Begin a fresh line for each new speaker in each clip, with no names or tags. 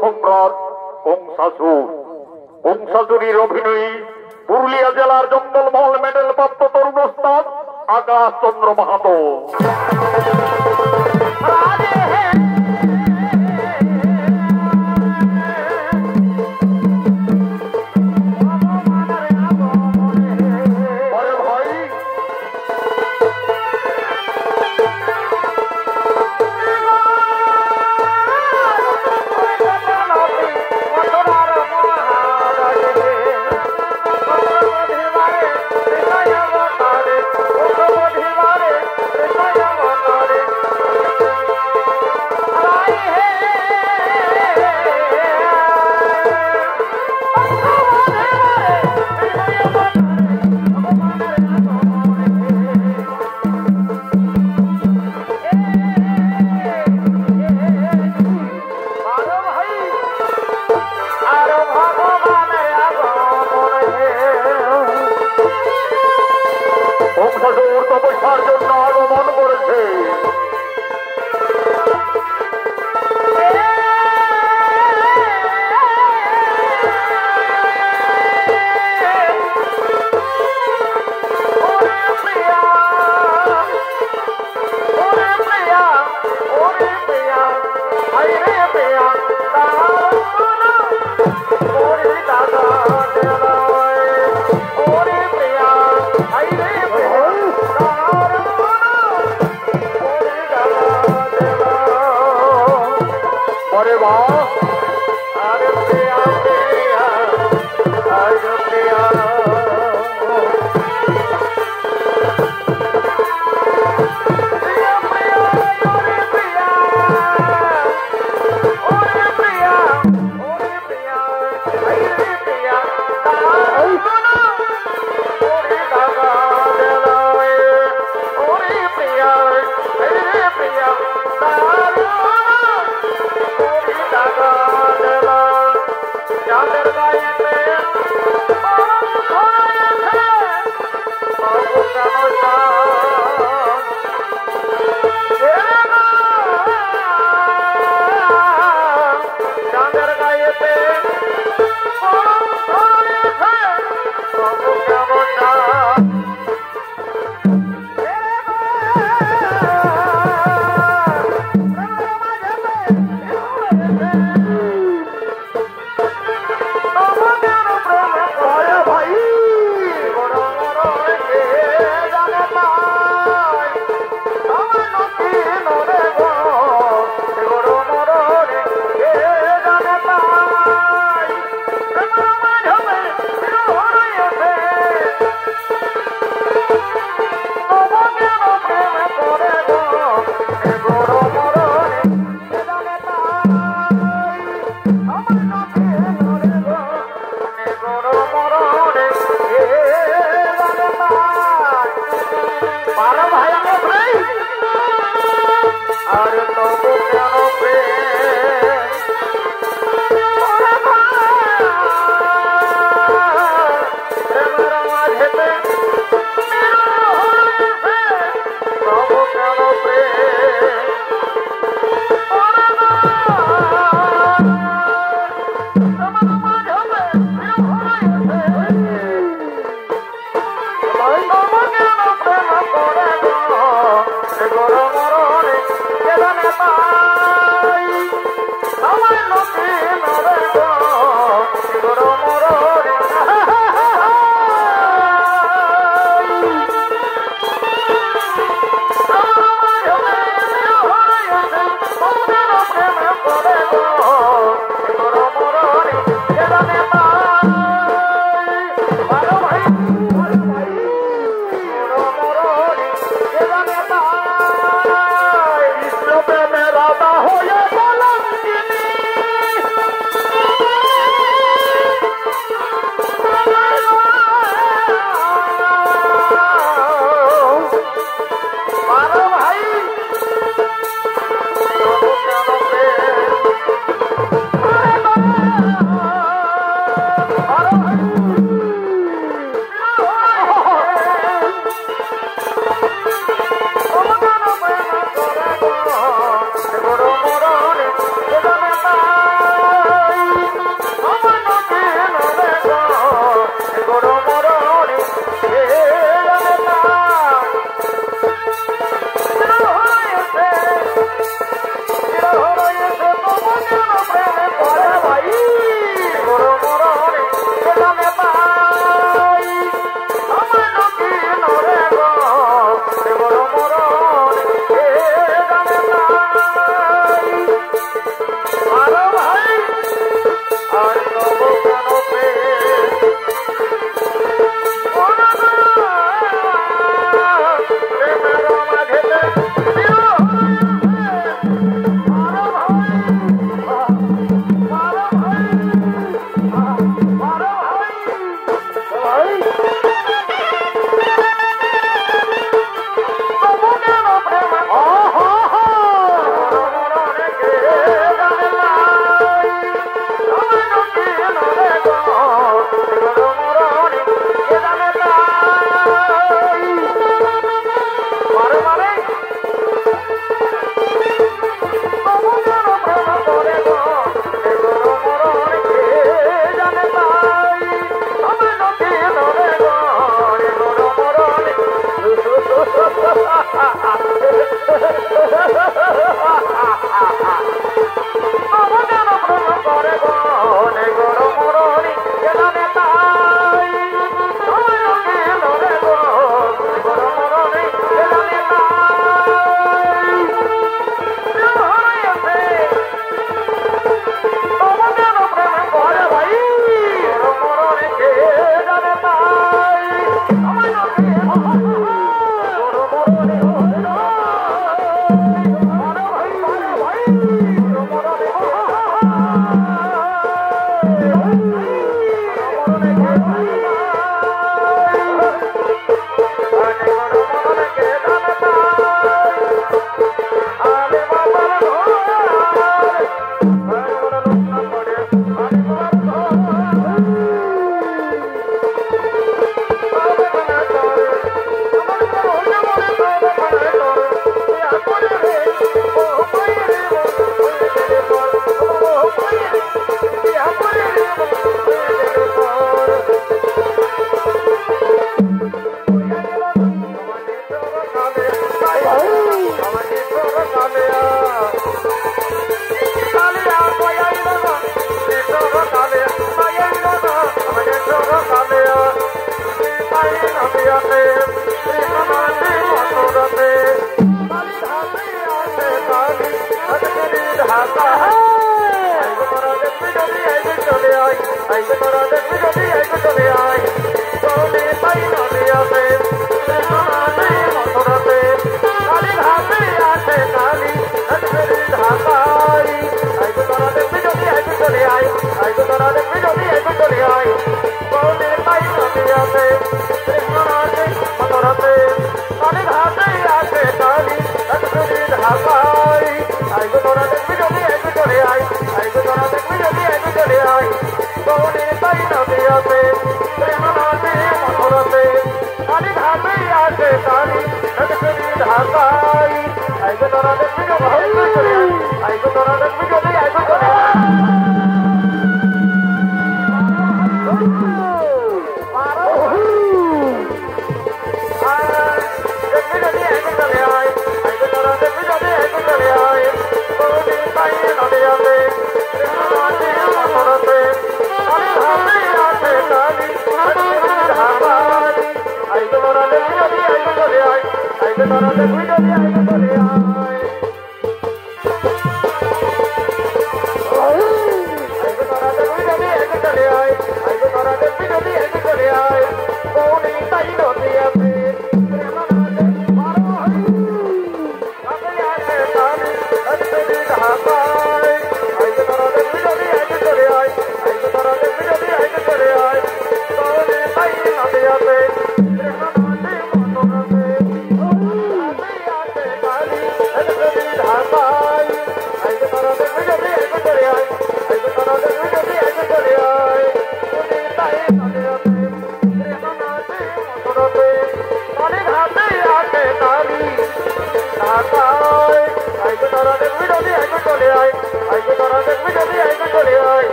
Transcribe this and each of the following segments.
সম্রাট কংসাসুর। কংসাসুরীর অভিনয়ী পুরুলিয়া জেলার জঙ্গলমহল মেডেল প্রাপ্ত তরুণ ওস্তাদ আকাশ চন্দ্র মাহাতো। তপস্যার জন্য আগমন করেছে।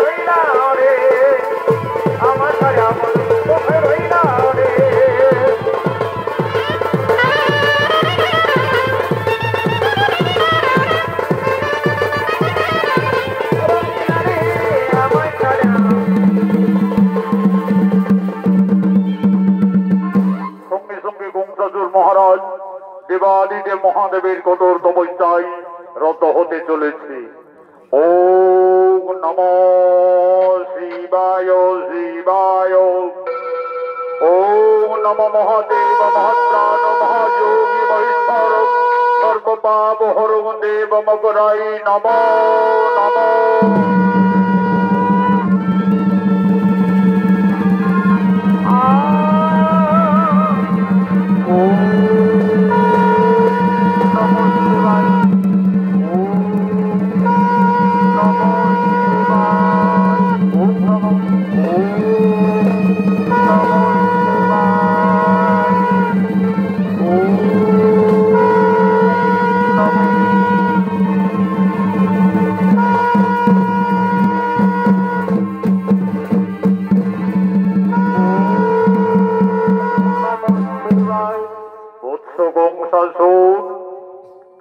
রইলা রে আমার ছাড়া বন্ধু কোথায় রইলা রে মহারাজ দেবাদিদেব মহাদেবের কঠোর তপস্যায় রত হতে চলেছে। ওম নমো শিবায় শিবায়। ওম নমো মহাদেব মহাত্রাণ মহাযোগী মহেশ্বর সর্বপাপ হরং দেব মকরাই নমো নমো।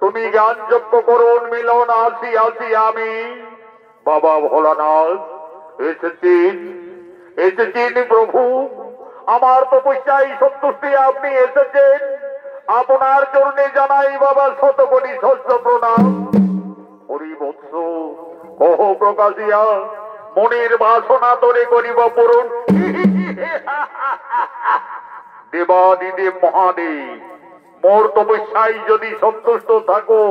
তুমি জ্ঞান যজ্ঞ করুন মিলন আসি আসি আমি বাবা ভোলানাথ এসেছেন প্রভু। আমার তপস্যায় সন্তুষ্টি আপনি এসেছেন। আপনার চরণে জানাই বাবা শত কোটি শস্য প্রণাম। হরি বৎস কহ প্রকাশিয়া মনের বাসনা তোরে করিব পূরণ। দেবাদিদেব মহাদেব মোর তপস্যায় যদি সন্তুষ্ট থাকো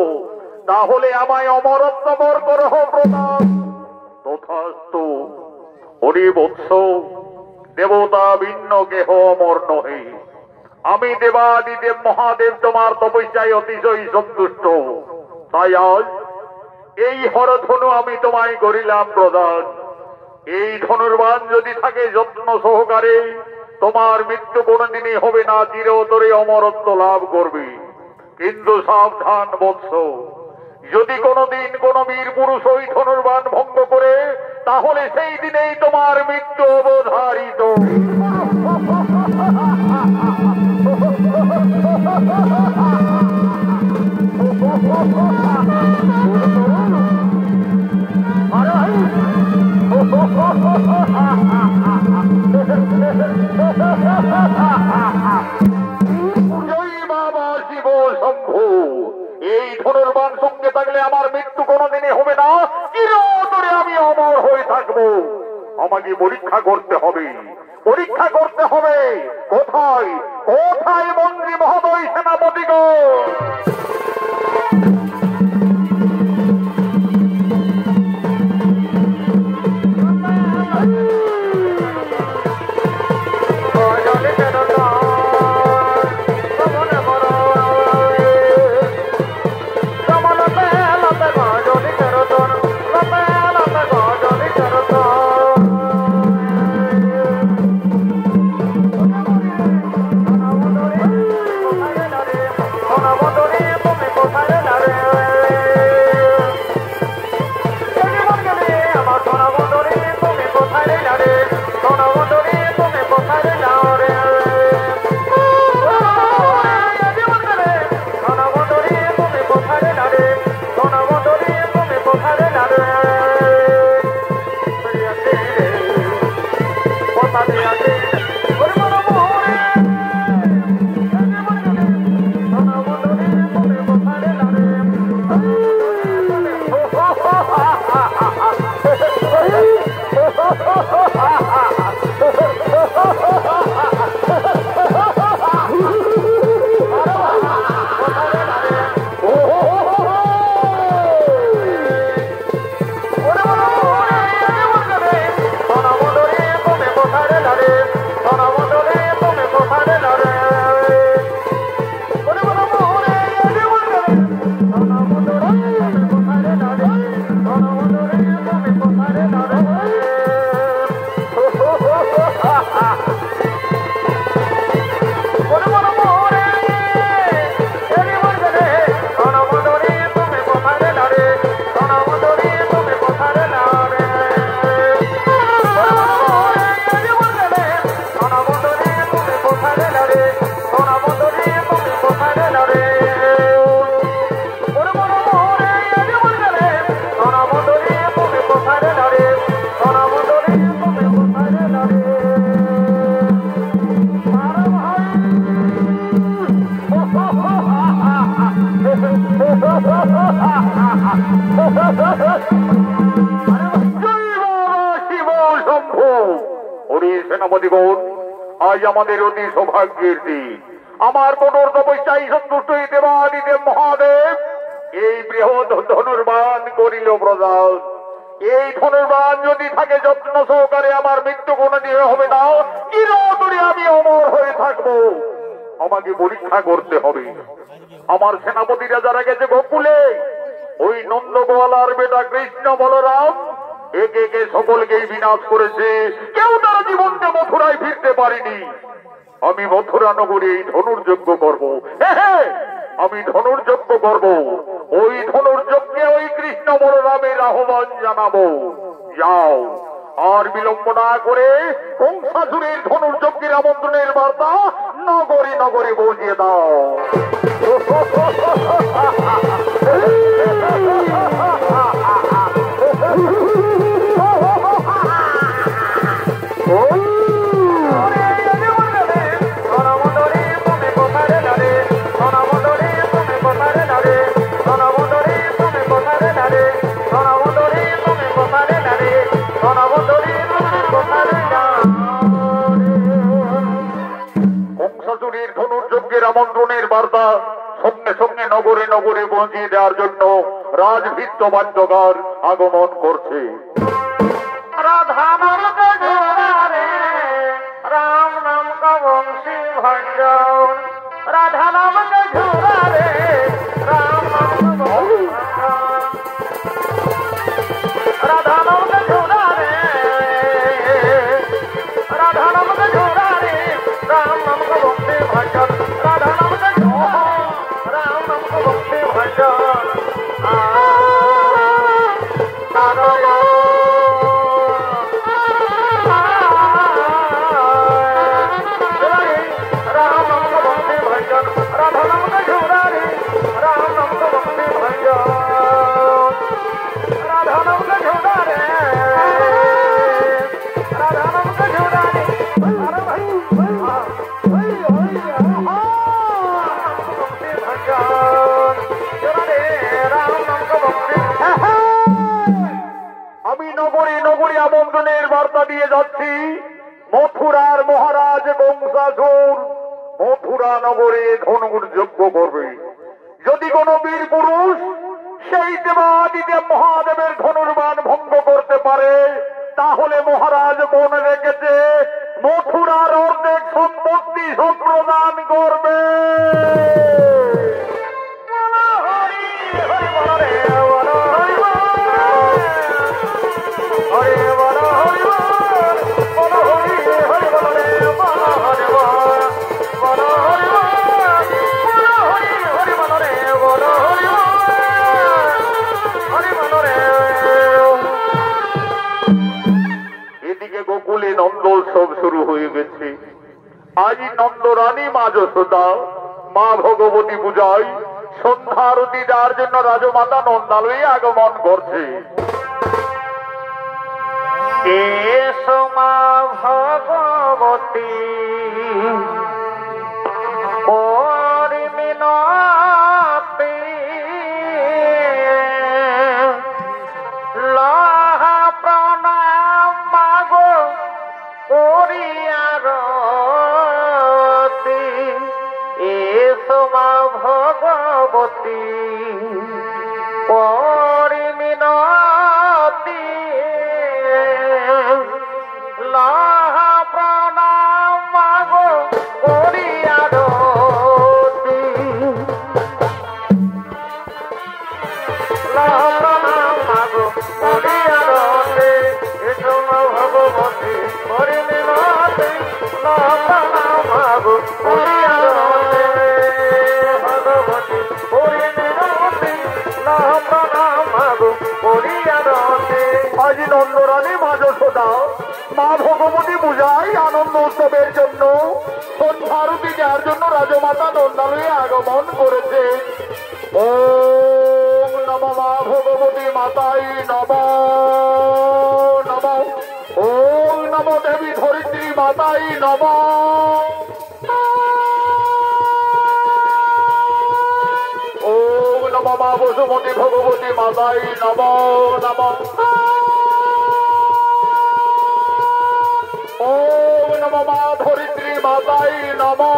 তাহলে আমায় অমরত্ব বর করহ প্রণাম। তথাস্তু। হরি বৎস দেবতা ভিন্ন কেহ অমর নহে। আমি দেবাদিদেব মহাদেব তোমার তপস্যায় অতিশয় সন্তুষ্ট। তাই আজ এই হরধনু আমি তোমায় করিলাম প্রদান। এই ধনুর্বাণ যদি থাকে যত্ন সহকারে তোমার মৃত্যু কোনদিনই হবে না, চিরতরে অমরত্ব লাভ করবে। কিন্তু সাবধান বৎস, যদি কোনদিন কোন বীর পুরুষ ওই ধনুর্বাণ ভঙ্গ করে তাহলে সেই দিনেই তোমার মৃত্যু অবধারিত। জয় বাবা শিব শম্ভু। এই ধনুর্বাণ সঙ্গে থাকলে আমার মৃত্যু কোনদিনই হবে না, চিরতরে আমি অমর হয়ে থাকবো। আমাকে পরীক্ষা করতে হবে, পরীক্ষা করতে হবে। কোথায় কোথায় মন্ত্রী মহোদয় সেনাপতিগণ? তুমি কোথায় ওরে সেনাপতিগণ, আজ আমাদের অতি সৌভাগ্যের দিন। আমার কঠোর তপস্যায় সন্তুষ্ট এই দেবাদিদেব মহাদেব এই বৃহৎ ধনুর্বাণ করিল প্রদান। এই ধনুর্বাণ যদি থাকে যত্ন সহকারে আমার মৃত্যু কোনদিন হবে না, চিরতরে আমি অমর হয়ে থাকবো। আমাকে পরীক্ষা করতে হবে। আমার সেনাপতিরা যারা গেছে গোকুলে, ওই নন্দগোয়ালার বেটা কৃষ্ণ বলরাম একে একে সকলকেই বিনাশ করেছে। কেউ তারা জীবনকে মথুরায় ফিরতে পারেনি। আমি মথুরা নগরে এই ধনুর্যজ্ঞ করবো। হ্যাঁ, আমি ধনুর্যজ্ঞ করব। ওই ধনুর্যজ্ঞে ওই কৃষ্ণ বলরামের আহ্বান জানাবো। যাও, আর বিলম্ব না করে কংসাসুরের ধনুর্যজ্ঞের আমন্ত্রণের বার্তা নগরে নগরে পৌঁছিয়ে দাও। কংসাসুরের ধনুর্যজ্ঞের আমন্ত্রণের বার্তা সঙ্গে সঙ্গে নগরে নগরে পৌঁছিয়ে দেওয়ার জন্য রাজভৃত্য বাদ্যকার আগমন করছে।
রাধা নাম রে রাম নাম কা বংশী ভঞ্জন, রাধা নাম রে রাম নাম কা বংশী ভঞ্জন, রাধা নাম রে রাধা নাম রে রাম নাম কা বংশী ভঞ্জন, রাধা নাম রাম নাম কা বংশী ভঞ্জন।
আমি নগরী নগরী আমন্ত্রণের বার্তা দিয়ে যাচ্ছি। মথুরার মহারাজ কংসাসুর মথুরা নগরে ধনুর্যজ্ঞ করবে। যদি কোন বীর পুরুষ সেই দেবাদিদেব মহাদেবের ধনুর্বাণ ভঙ্গ করতে পারে, তাহলে মহারাজ মনে রেখেছে মথুরার অর্ধেক সম্পত্তি সম্প্রদান করবে। এদিকে গোকুলে নন্দোৎসব শুরু হয়ে গেছে। আজ নন্দরানী মা যশোদা মা ভগবতী পূজায় সন্ধ্যা আরতি দেওয়ার জন্য রাজমাতা নন্দালয়ে আগমন করছে।
এসো মা ভগবতী করি মিনতি, লহা প্রণাম মাগো করিয়ারতি। এসো মা ভগবতী করি মিনতি, লহা প্রণাম মাগো করিয়ারতি। লহা প্রণাম মাগো করিয়ারতি। এসো মা ভগবতী করি মিনতি, লহা প্রণাম মাগো করিয়ারতি। ভগবতী করি মিনতি, লহা প্রণাম মাগো করিয়ারতি।
আজ নন্দরানী মা যশোদা মা ভগবতী পূজায় আনন্দ উৎসবের জন্য সন্ধ্যা আরতি দেওয়ার জন্য রাজমাতা নন্দালয়ে আগমন করেছে। ওম নমঃ মা ভগবতী মাতাই নমঃ নমঃ। ওম নমঃ দেবী ধরিত্রী মাতাই নমঃ। ওম নমঃ মা বসুমতী ভগবতী মাতাই নমঃ নমঃ। ওম মাতাই নমো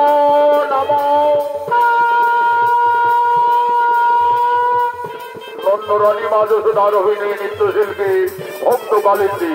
নমো। নন্দরানী মা যশোদা রোহিণী নৃত্যশিল্পী ভক্ত কালিন্দী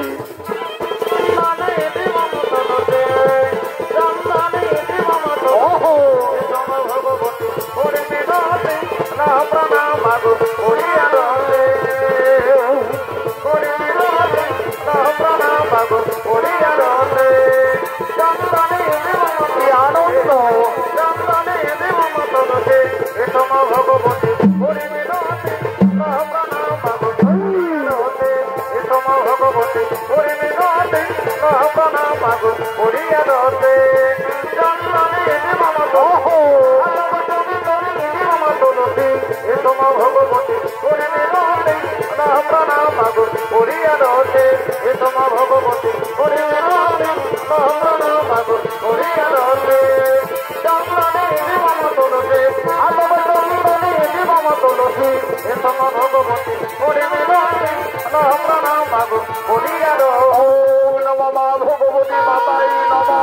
আনন্দ ভগবতী ভগবতী মাতাই নমো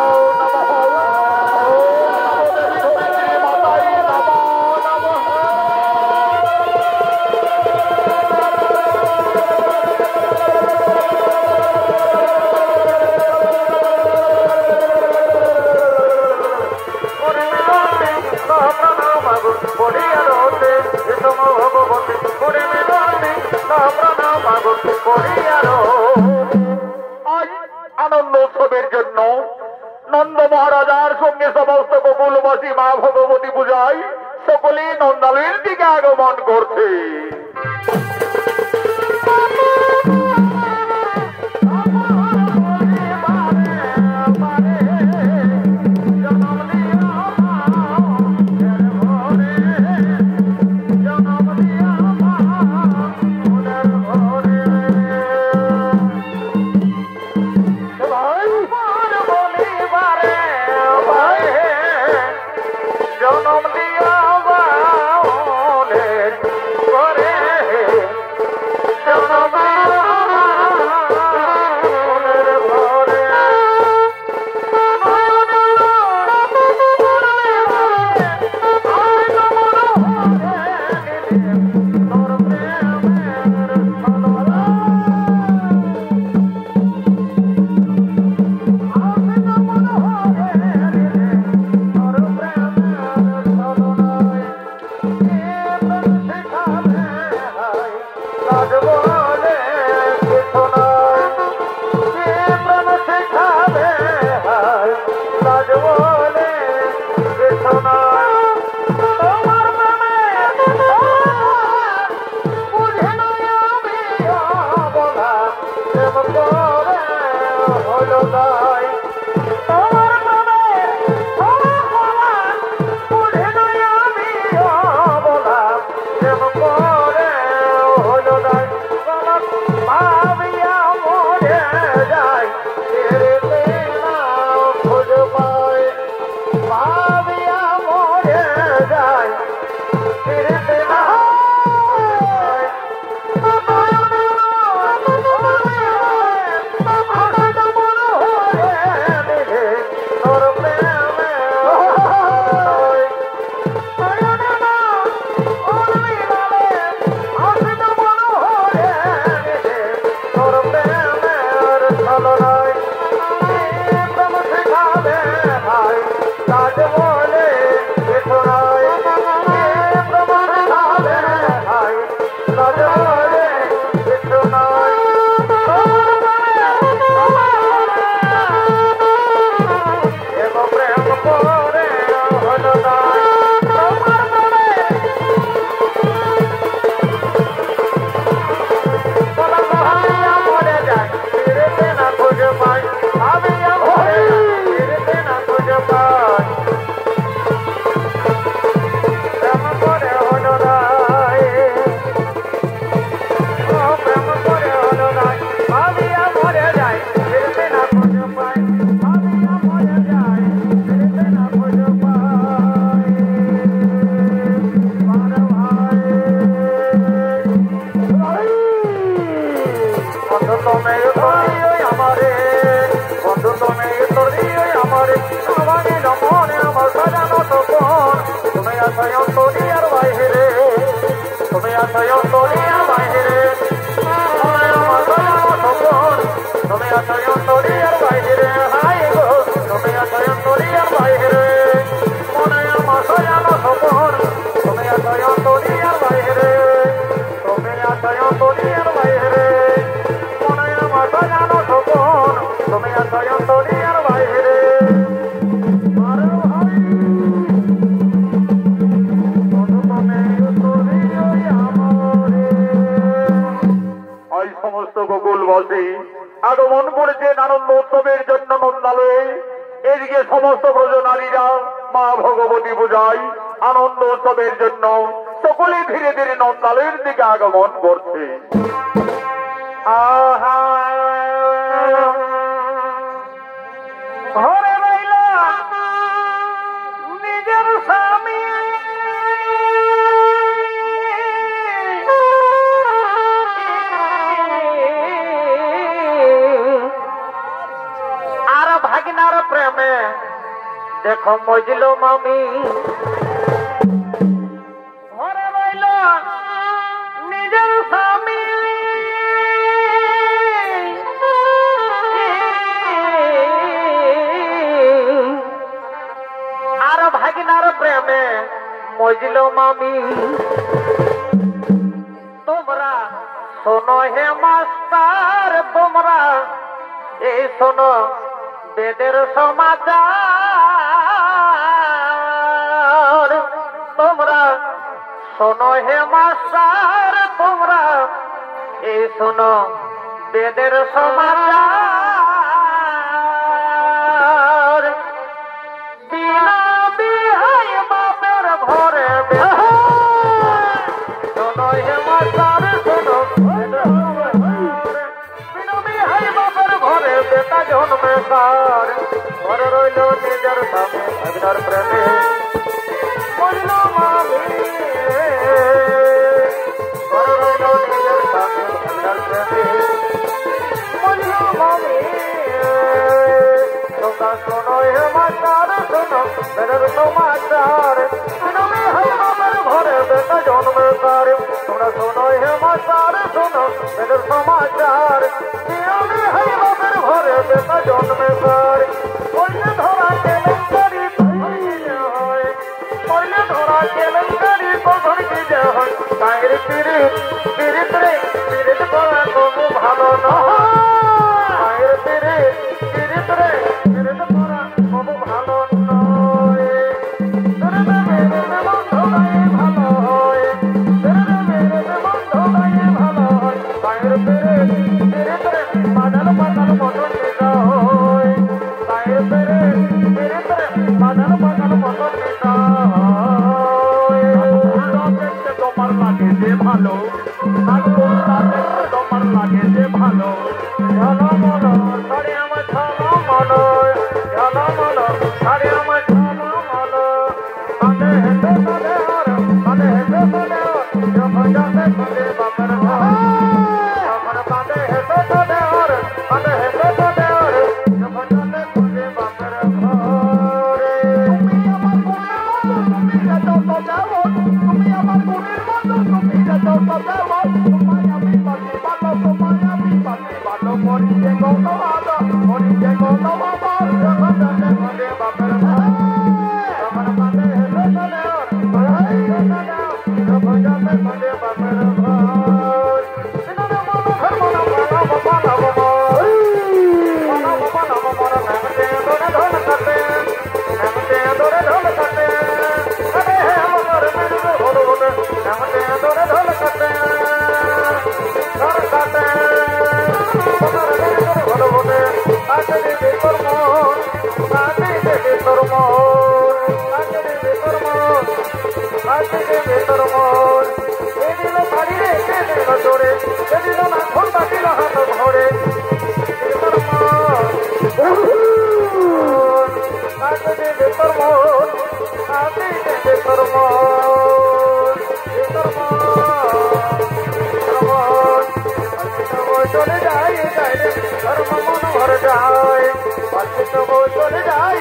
আনন্দ উৎসবের জন্য নন্দ মহারাজার সঙ্গে সমস্ত গোকুলবাসী মা ভগবতী পূজায় সকলেই নন্দালয়ের দিকে আগমন করছে।
আছো অন্তরিয়ার বাইরে তুমি আছো অন্তরিয়ার বাইরে মনে আমার জানো সপন তুমি আছো অন্তরিয়ার বাইরে হাই গো তুমি আছো অন্তরিয়ার বাইরে মনে আমার জানো সপন তুমি আছো অন্তরিয়ার বাইরে তুমি আছো অন্তরিয়ার বাইরে মনে আমার জানো সপন তুমি আছো অন্তরিয়ার বাইরে
সমস্ত গোকুলবাসী আগমন করেছেন আনন্দ উৎসবের জন্য নন্দালয়ে। এদিকে সমস্ত ব্রজনারীরা মা ভগবতী পূজায় আনন্দ উৎসবের জন্য সকলে ধীরে ধীরে নন্দালয়ের দিকে আগমন করছে।
ঘরে রইলা নিজের স্বামী আর ভাগিনার প্রেমে দেখো মজল মামি ঘরে রইল নিজের স্বামী আর ভাগিনার প্রেমে মজল মামি তোমরা শোনো হে মাস্টার তোমরা এই শোনো বেদের সমাচার তোমরা শোনো হে মাস্টার তোমরা এই শোনো বেদের সমাচার বিনা বিহাই বাপের ঘরে শোনো হে মাস্টার শোনো বিনা বিহাই বাপের ঘরে বেটা জন্মে কার ঘরে রইল নিজের স্বামী ভাগিনার প্রেমে বলল মামি ঘরে রইল নিজের স্বামী ভাগিনার প্রেমে বলল মামি তোমরা শোনো হে মাস্টার শোনো বেদের সমাচার বিনা বিহাই বাপের ঘরে বেটা জন্মে কার তোমরা শোনো হে মাস্টার শোনো বেদের সমাচার বিনা বিহাই বাপের ঘরে বেটা জন্মে কার কইলে ধরা কেলেঙ্কারি হয় কইলে ধরা কেলেঙ্কারি কখন কি যে হয় তাইর পিরিত পিরিত রে পিরিত করা তবু ভালো নয় তাইর পিরিত পিরিত রে পিরিত করা তবু ভালো নয় তোরে মেরে বন্ধু গায়ে ভালো হয় তোরে মেরে বন্ধু গায়ে ভালো হয় তাইর পিরিত পিরিত রে পাগল পাগল মতন নিতা হয় তাইর পিরিত পিরিত রে পাগল পাগল মতন নিতা হয় দেখতে তোমার লাগে যে ভালো দেখতে তোমার লাগে যে ভালো ঝালো মনো সাড়ে আমার ঝালো মনো ঝালো মনো সাড়ে আমার ঝালো মনো আনে হেঁটে চলে আর আনে হেঁটে চলে আর যখন যাতে চলে বাপের ঘর যখন বাঁধে হেঁটে চলে আর আনে হেঁটে চলে আর যখন যাতে চলে বাপের ঘরে তুমি আমার গুণের বন্ধু তুমি যেত যাও তুমি আমার গুণের বন্ধু তুমি যেত যাও তোমায় আমি পাতি ভালো তোমায় আমি পাতি ভালো মরিছে গৌত বাবা যখন যাতে চলে বাপের ঘর যখন বাঁধে হেঁটে চলে আর যখন যাতে চলে বাপের ঘর চলে যাই ধর্ম মন ভর যায় চলে যাই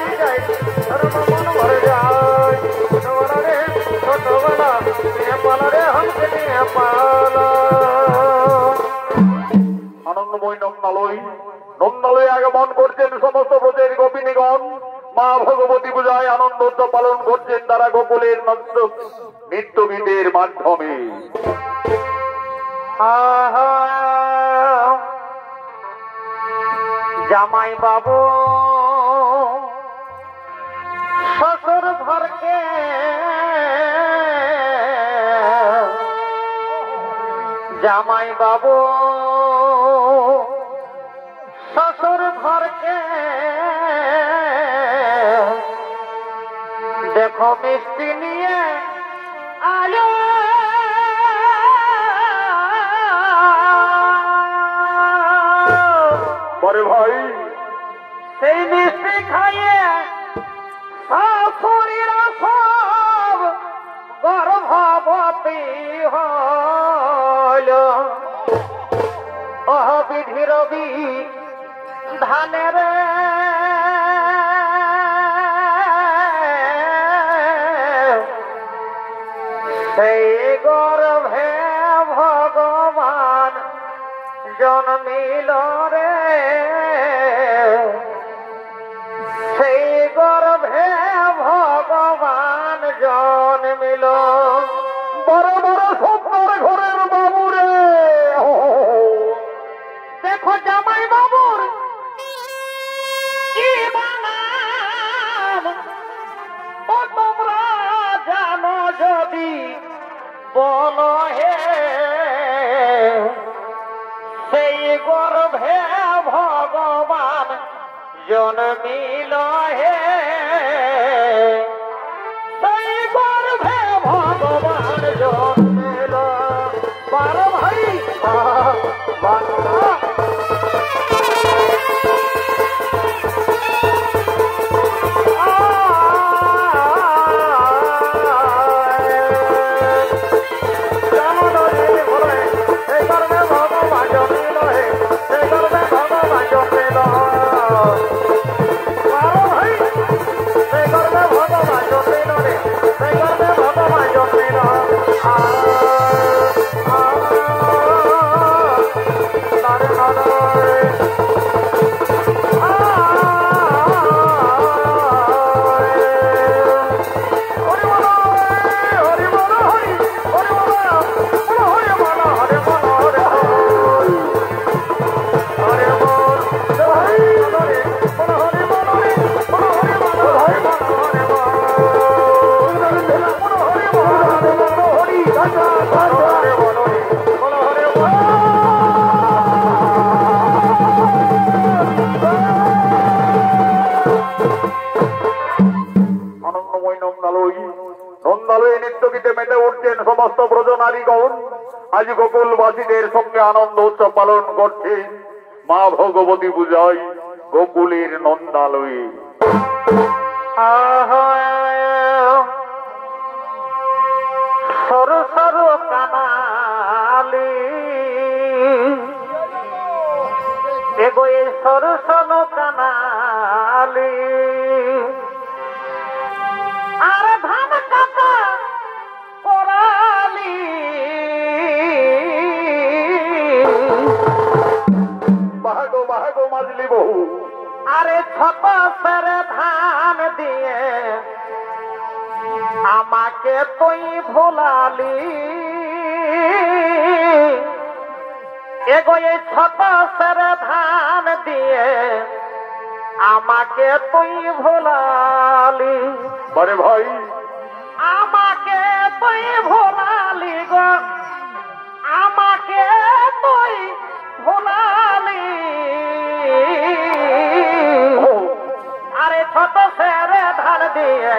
ধর্ম মন ভর যায় ছোট
নন্দালয়ে আগমন করছেন সমস্ত ব্রজের গোপিনীগণ। মা ভগবতী পূজায় আনন্দ উৎসব পালন করছেন তারা গোকুলের নৃত্য গীতের মাধ্যমে।
জামাই বাবু শ্বশুর ঘরকে জামাই বাবু শ্বশুর ঘরকে দেখো মিষ্টি নিয়ে আলো
পরে ভাই
সেই মিষ্টি খাইয়ে শাশুড়িরা সব গর্ভবতী হল। অহ বিধি রবি ধানের সেই গর্ভে ভগবান জন্মিল রে, সেই গর্ভে ভগবান জন্মিল।
বড় বড় স্বপ্নের ঘরের বাবু রে,
দেখো জামাই বাবুর কি বানাম, ও তোমরা জানো যদি বলো হে, সেই গর্ভে ভগবান জন্মিল হে, সেই গর্ভে ভগবান জন্মিল। বার ভাই
নন্দালয়ে নৃত্য গীতে মেতে উঠছেন সমস্ত ব্রজ নারীগণ। আজ গোকুলবাসীদের সঙ্গে আনন্দ উৎসব পালন করছে মা ভগবতী পূজায় গোকুলের নন্দালয়ে।
সরু সরু কানালি এগো এই সরু সরু কানালি আর ধান কাটা করালি
বাহাগো বাহাগো মাজলি বহু
আরে ছোট সেরে ধান দিয়ে আমাকে তুই ভোলালি এগো এই ছোট সেরে ধান দিয়ে আমাকে তুই ভোলালি।
বরে ভাই
আমাকে তুই ভোলালি গো, আমাকে তুই ভোলালি আরে ছোট সেরে ধান দিয়ে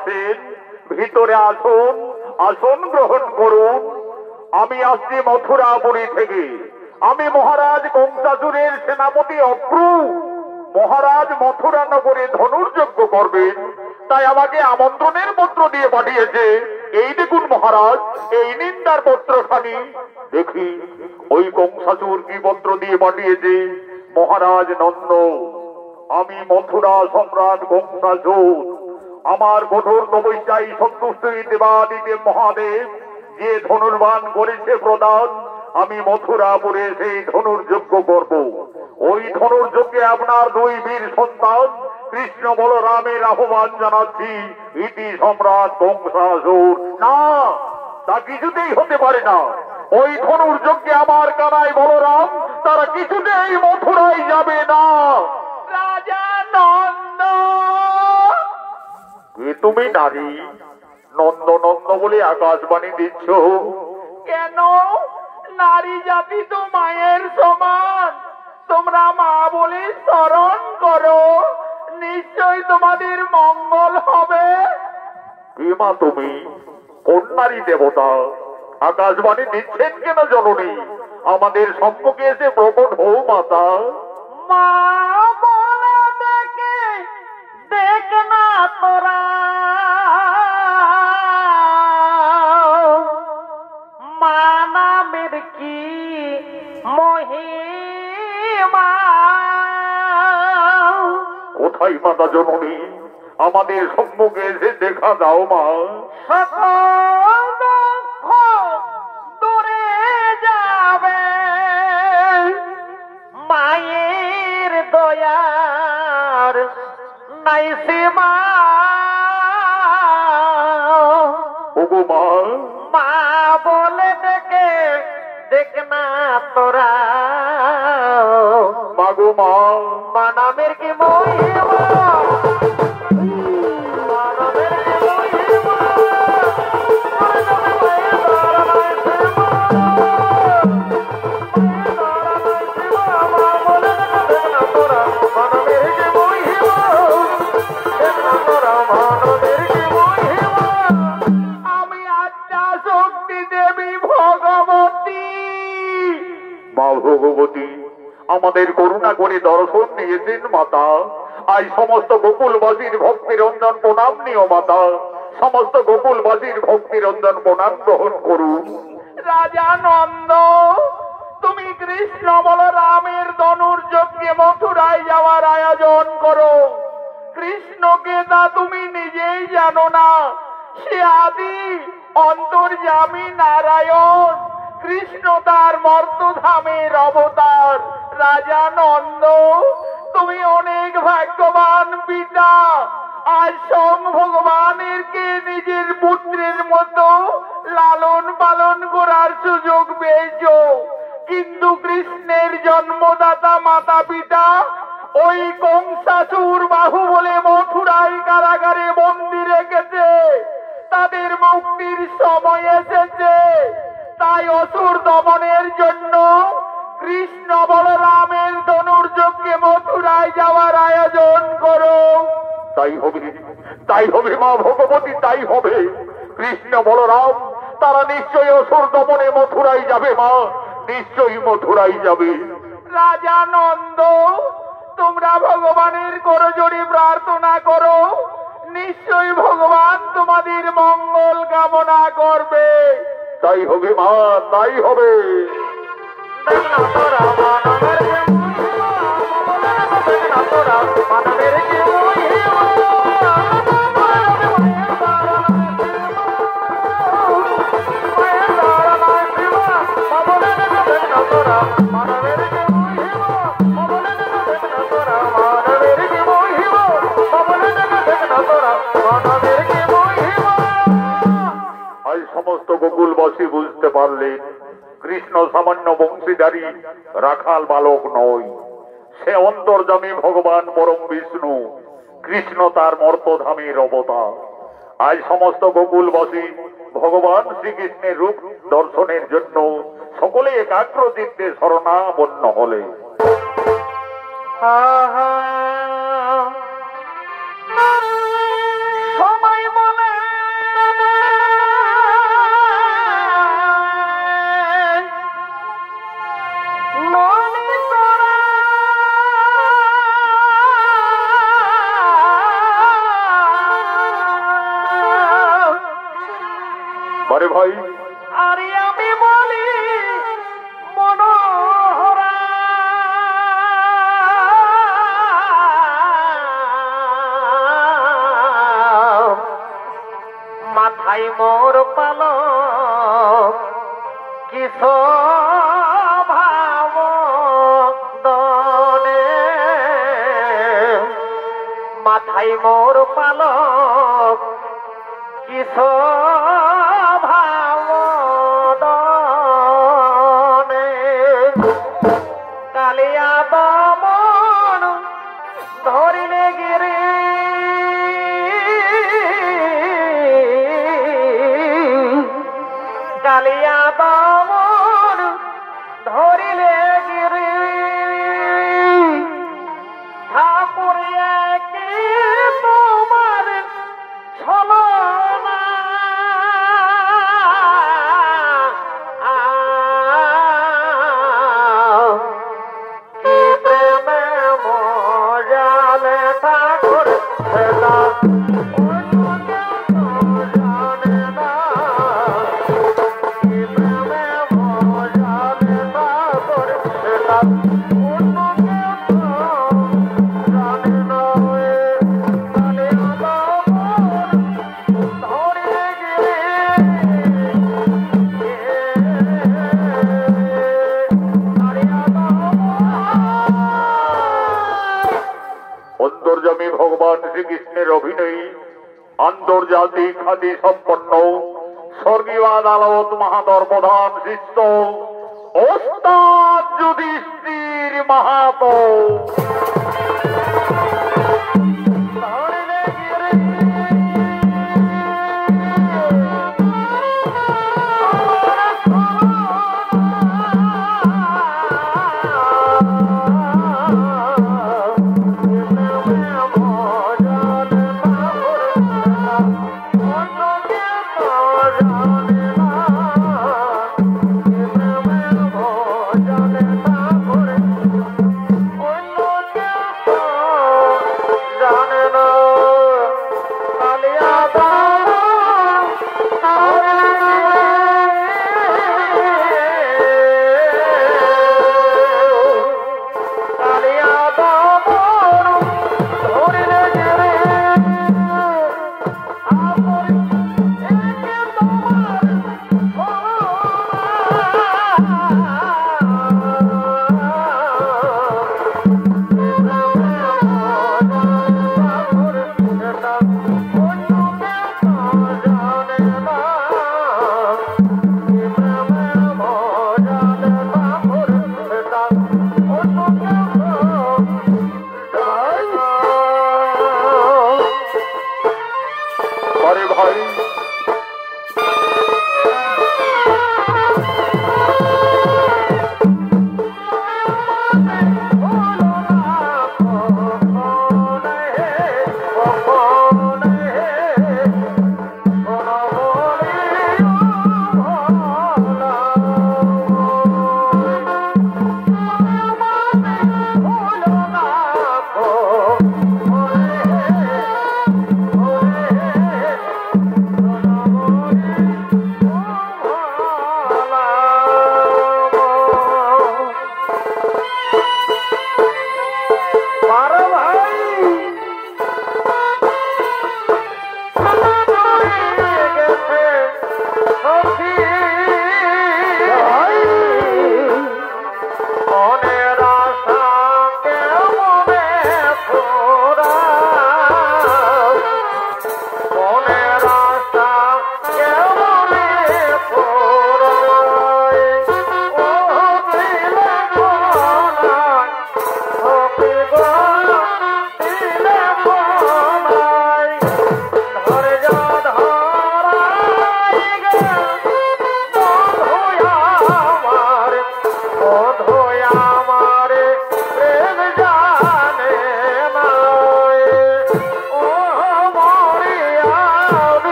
আসছেন, ভিতরে আসুন, আসন গ্রহণ করুন। আমি আসছি মথুরাপুরী থেকে। আমি মহারাজ কংসাসুরের সেনাপতি অক্রু। মহারাজ মথুরা নগরে ধনুর্যজ্ঞ করবেন, তাই আমাকে আমন্ত্রণের পত্র দিয়ে পাঠিয়েছে। এই দেখুন মহারাজ, এই নিন্দার পত্রখানি। দেখি ওই কংসাসুর কি পত্র দিয়ে পাঠিয়েছে। মহারাজ নন্দ, আমি মথুরা সম্রাট কংসাসুর, আমার কঠোর তপস্যায় সন্তুষ্ট দেবাদিদেব মহাদেব যে ধনুর্বাণ করেছে প্রদান, আমি মথুরাপুরে সেই ধনুর্যজ্ঞ করব। ওই ধনুর্যজ্ঞে আপনার দুই বীর সন্তান কৃষ্ণ বলরামের আহ্বান জানাচ্ছি। ইতি সম্রাট কংসাসুর। না, তা কিছুতেই হতে পারে না। ওই ধনুর্যজ্ঞে আমার কানাই বলরাম তারা কিছুতেই মথুরায় যাবে না।
রাজা নন্দ,
তুমি নারী, নন্দ নন্দ বলে আকাশবাণী দিচ্ছ
কেন? নারী জাতি তো মায়ের সমান, তোমরা মা বলে স্মরণ করো, নিশ্চয়ই তোমাদের মঙ্গল হবে।
কি মা তুমি? কোন নারী দেবতা? আকাশবাণী দিচ্ছেন কেন জননী? আমাদের সম্মুখে এসে প্রকট হও মাতা।
মা বলে দেখে দেখ না তোরা, মা নামের কি মহিমা।
কোথায় মাতা জননী? আমাদের সম্মুখে এসে দেখা দাও মা।
সকল দুঃখ দূরে যাবে, মায়ের দয়ার নাই সীমা।
ওগো মা,
মা বলে ডেকে দেখ না তোরা,
মাগো মা,
মা নামের কি মহিমা, মা নামের কি মহিমা। আমি আত্মা শক্তি দেবী ভগবতী।
মা ভগবতী, আমাদের করুণা করে দর্শন দিয়েছেন মাতা। আজ সমস্ত গোকুলবাসীর ভক্তি রঞ্জন প্রণাম নিও মাতা। সমস্ত গোকুলবাসীর ভক্তি রঞ্জন প্রণাম গ্রহণ করুন।
রাজা নন্দ, তুমি কৃষ্ণ বলরামের ধনুর্যজ্ঞে মথুরায় যাওয়ার আয়োজন করো। কৃষ্ণকে তা তুমি নিজেই জানো না। সে আদি অন্তর্যামী নারায়ণ, কৃষ্ণ তার মর্তধামের অবতার। রাজা নন্দ, তুমি অনেক ভাগ্যবান পিতা। আজ স্বয়ং ভগবানের কে নিজের পুত্রের মতো লালন পালন করার সুযোগ পেয়েছ। কিন্তু কৃষ্ণের জন্মদাতা মাতা পিতা ওই কংসাসুর বাহু বলে মথুরাই কারাগারে বন্দি রেখেছে। তাদের মুক্তির সময় এসেছে, তাই অসুর দমনের জন্য কৃষ্ণ বলরামের ধনুর্যজ্ঞে মথুরায় যাওয়ার আয়োজন করো।
তাই হবে, তাই হবে মা ভগবতী, তাই হবে। কৃষ্ণ বলরাম তারা নিশ্চয়ই অসুর দমনে মথুরাই যাবে মা, নিশ্চয়ই মথুরাই যাবে।
রাজা নন্দ, তোমরা ভগবানের করজোড়ে প্রার্থনা করো, নিশ্চয়ই ভগবান তোমাদের মঙ্গল কামনা করবে।
তাই হবে মা, তাই হবে। আজ সমস্ত গোকুলবাসী বুঝতে পারলেন কৃষ্ণ সামান্য বংশীধারী রাখাল বালক নয়, সে অন্তর্যামী ভগবান পরম বিষ্ণু। কৃষ্ণ তার মর্তধামের অবতার। আজ সমস্ত গোকুলবাসী ভগবান শ্রীকৃষ্ণের রূপ দর্শনের জন্য সকলে একাগ্র চিত্তে শরণাপন্ন হলে।
সময় বলে
ভাই?
আরে আমি বলি মনোহরা মাথায় মোর পালক কিস ভাব দনে মাথায় মোর পালক কিস ভাব দনে কালিয়া দমন ধরিলে গিরি কালিয়া দমন ধরিলে গিরি ঠাকুরিয়া কি তোমার ছলনা কি প্রেমে মজালে ঠাকুর সেটা
অন্তর্যামী ভগবান শ্রীকৃষ্ণের অভিনয়ী আন্তর্জাতিক খ্যাতি সম্পন্ন স্বর্গীয় আদালত মাহাতর প্রধান শিষ্য ওস্তাদ যুধিষ্ঠির মাহাতো।
Oh, no.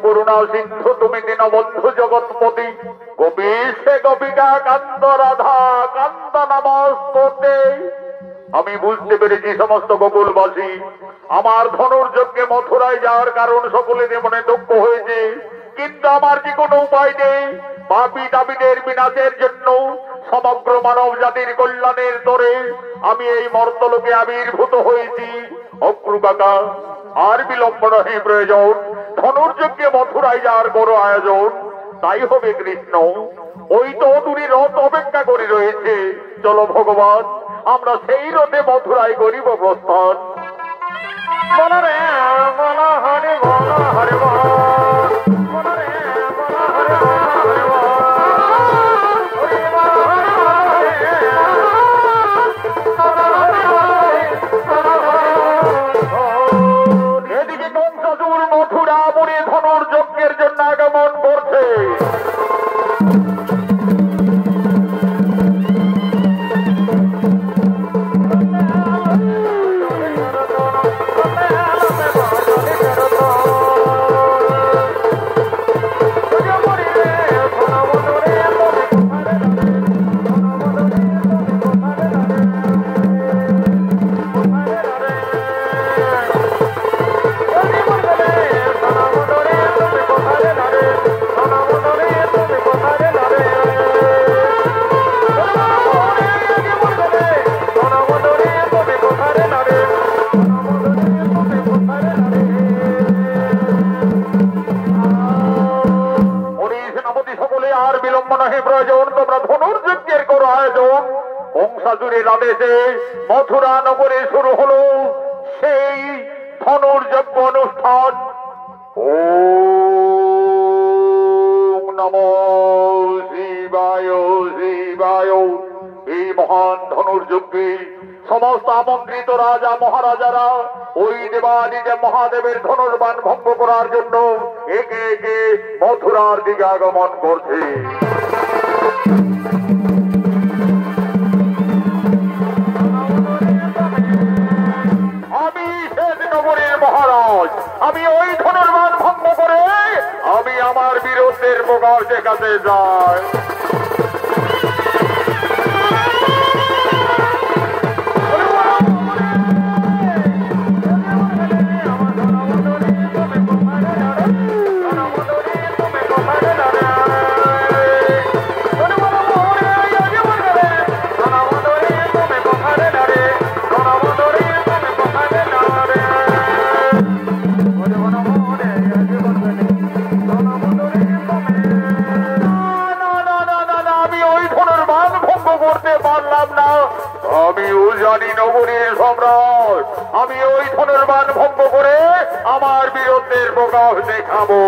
করুণা সিন্ধু তুমি দীনবন্ধু জগৎপতি গোপীশে গোপিকা কান্দ রাধা কান্দ নমস্তে। আমি বুঝতে পেরেছি সমস্ত গোকুলবাসী আমার ধনুর্যজ্ঞে মথুরায় যাওয়ার কারণ সকলের মনে দুঃখ হয়েছে, কিন্তু আমার কি কোনো উপায় নেই। পাপী দাবিদের বিনাশের জন্য সমগ্র মানব জাতির কল্যাণের তরে আমি এই মর্তলোকে আবির্ভূত হয়েছি। অক্রু কাকা আর বিলম্ব নহে প্রয়োজন, ধনুর্যজ্ঞে মথুরায় যাওয়ার বড় আয়োজন তাই হবে কৃষ্ণ। ওই তো অদূরে রথ অপেক্ষা করে রয়েছে, চলো ভগবান আমরা সেই রথে মথুরায় করিব প্রস্থান।
বল রে বল হরে বল হরে বল, বল রে বল হরে বল হরে বল, হরে বল হরে।
এদিকে কংসাসুর মথুরাপুরে ধনুর্যজ্ঞের জন্য আগমন করছে। নহে প্রয়োজন, তোমরা ধনুর্যজ্ঞের করো আয়োজন। কংসাসুরের আদেশে মথুরা নগরে শুরু হলো সেই ধনুর্যজ্ঞ অনুষ্ঠান। ওম নমো শিবায় শিবায়। এই মহান ধনুর্যজ্ঞে সমস্ত আমন্ত্রিত রাজা মহারাজারা ওই দেবাদিদেব মহাদেবের ধনুর্বাণ ভঙ্গ করার জন্য একে একে মথুরার দিকে আগমন করছে। আমি শ্বেতনগরের মহারাজ, আমি ওই ধনুর্বাণ ভঙ্গ করে আমি আমার বীরত্বের প্রকাশ দেখাতে যাই। আমিও জানি নগরীর সম্রাট, আমি ওই ধনুর্বাণ ভঙ্গ করে আমার বীরত্বের প্রকাশ দেখাবো।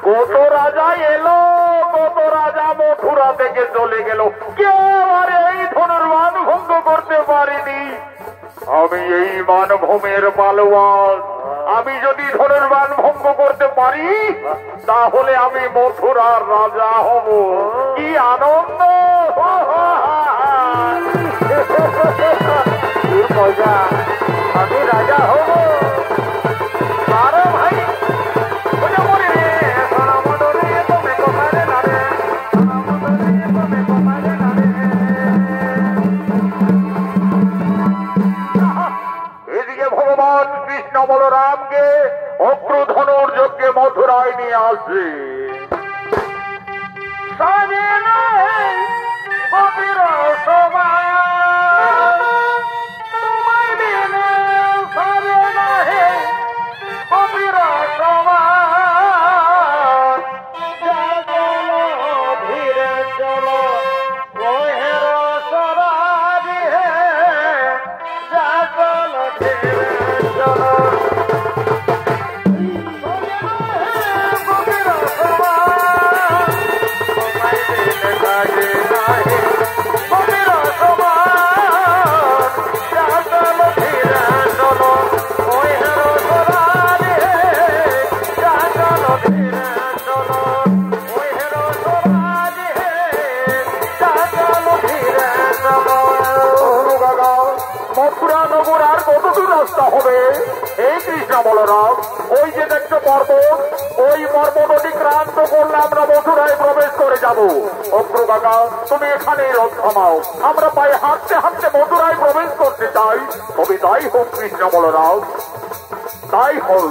কত রাজা এলো, কত রাজা মথুরা থেকে চলে গেল, কেউ আর এই ধনুর্বাণ ভঙ্গ করতে পারেনি। আমি এই মানভূমের পালোয়ান, আমি যদি ধনুর্বাণ ভঙ্গ করতে পারি তাহলে আমি মথুরার রাজা হব। কি আনন্দ, মজা, আমি রাজা হব। ভাই এদিকে ভগবান কৃষ্ণ বলরামকে অগ্রধনুর যজ্ঞে মথুরায় নিয়ে আসবে। মথুরা নগর আর কতদূর রাস্তা হবে? এই কৃষ্ণ বলরাম, ওই যে দেখছো পর্বত, ওই পর্বত অতিক্রান্ত করলে আমরা মথুরায় প্রবেশ করে যাব। অগ্র কাকা, তুমি এখানেই রথ থামাও, আমরা পায়ে হাঁটতে হাঁটতে মথুরায় প্রবেশ করতে চাই। তবে তাই হোক কৃষ্ণ বলরাম, তাই হোক।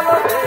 चलो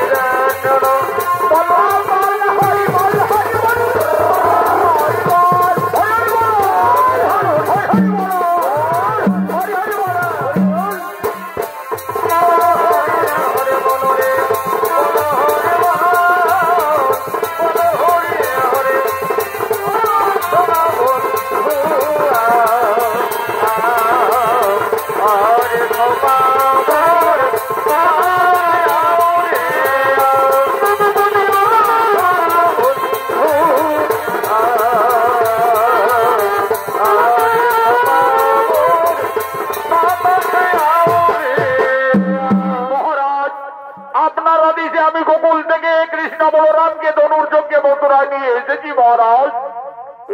মহারাজ,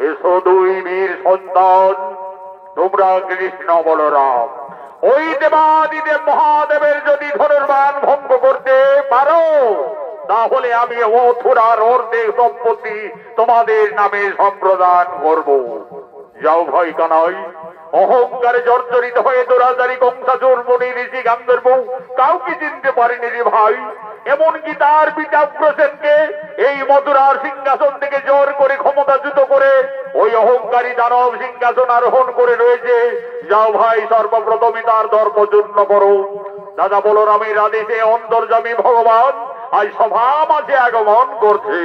এসো দুই বীর সন্তান, তোমরা কৃষ্ণ বলরাম। ওই দেবাদিদেব মহাদেবের যদি ধনুর্বাণ ভঙ্গ করতে পারো, তাহলে আমি মথুরার অর্ধেক সম্পত্তি তোমাদের নামে সম্প্রদান করব। যাও ভাই কানাই। অহংকারে জর্জরিত হয়ে দুরাচারী কংসাসুর মুনি ঋষি গান্ধর্ব কাউকে চিনতে পারেনি রে ভাই। এমনকি তার পিতা উগ্রসেনকে এই মথুরার সিংহাসন থেকে জোর করে ক্ষমতাচ্যুত করে ওই অহংকারী দানব সিংহাসন আরোহণ করে রয়েছে। যাও ভাই, সর্বপ্রথমে তার দর্পচূর্ণ করো। দাদা বলরামের আদেশে অন্তর্যামী ভগবান আজ সভা মাঝে আগমন করছে।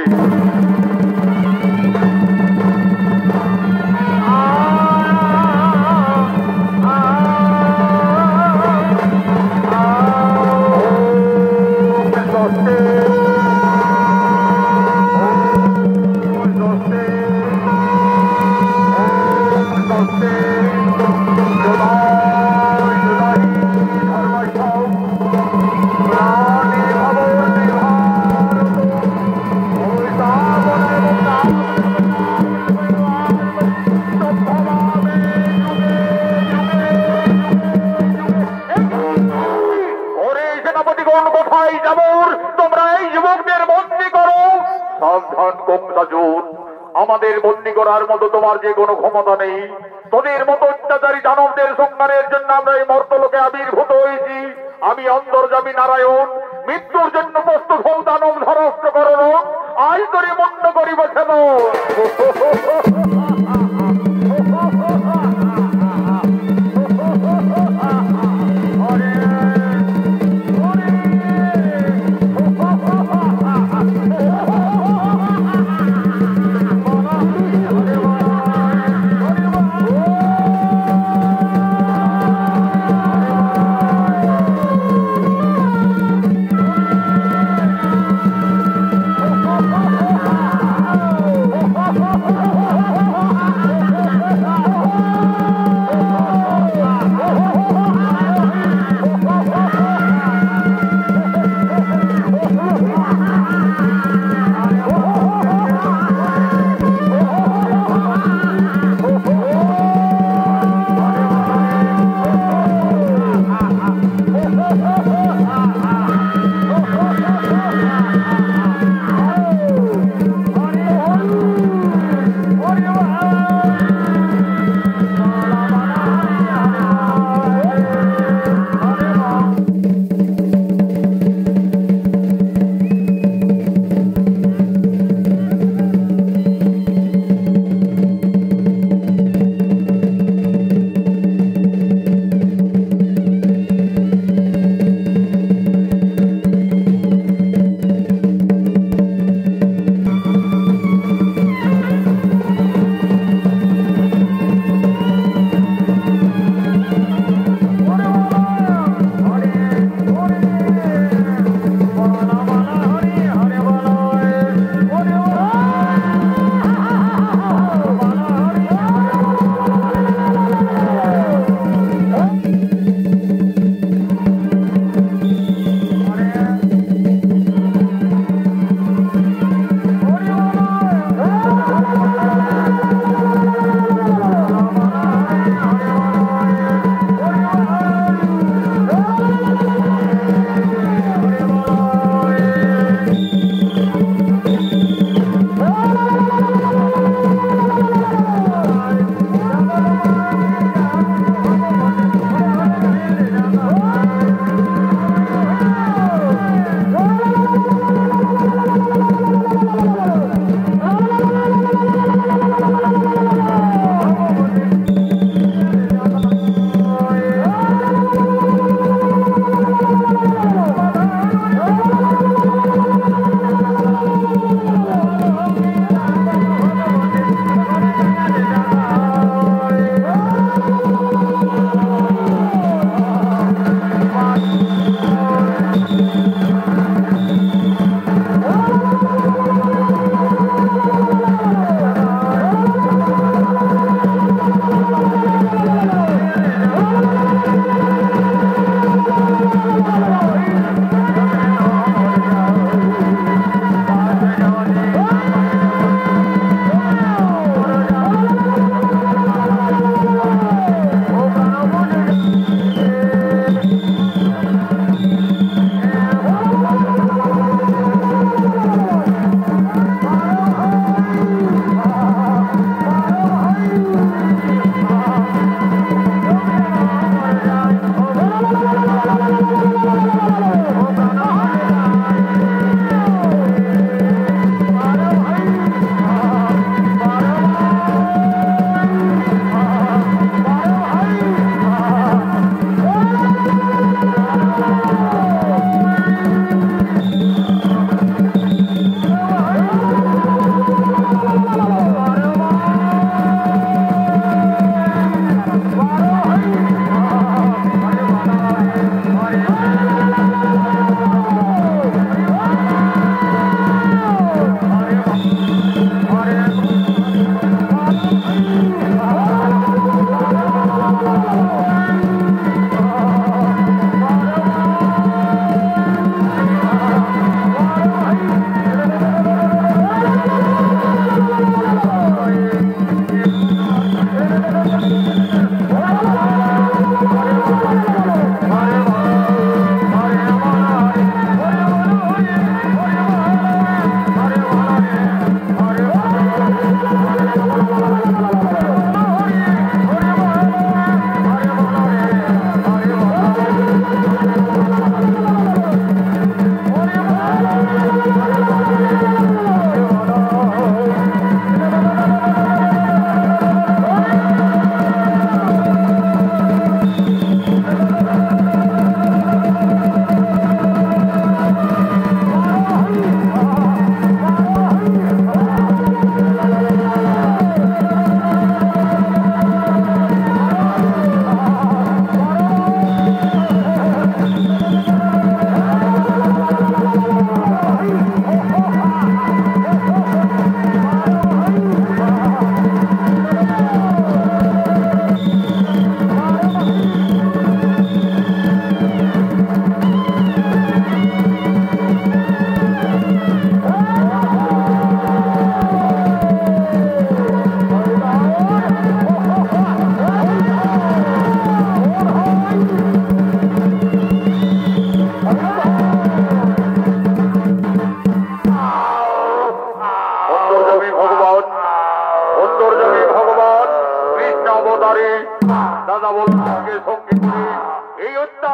আমাদের বন্দী করার মতো তোমার যে কোনো ক্ষমতা নেই। তোদের মতো অত্যাচারী দানবদের সংহারের জন্য আমরা এই মর্তলোকে আবির্ভূত হয়েছি। আমি অন্তর্যামী নারায়ণ, মৃত্যুর জন্য প্রস্তুত হও দানব ধ্বংস করো, আয় করে মন্ড করিব ছেন।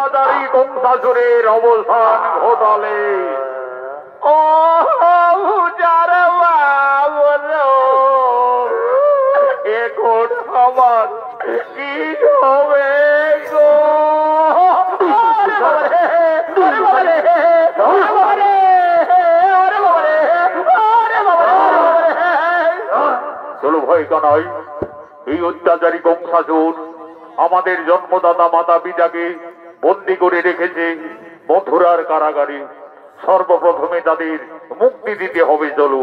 অত্যাচারী কংসাসুরের অবসান ঘটালে।
ও পূজার বাবলো, এখন আমার কি হবে গো?
চলো ভয় কানাই, এই অত্যাচারী কংসাসুর আমাদের জন্মদাতা মাতা পিতাকে বন্দী করে রেখেছে মথুরার কারাগারে। সর্বপ্রথমে তাদের মুক্তি দিতে হবে। চলো।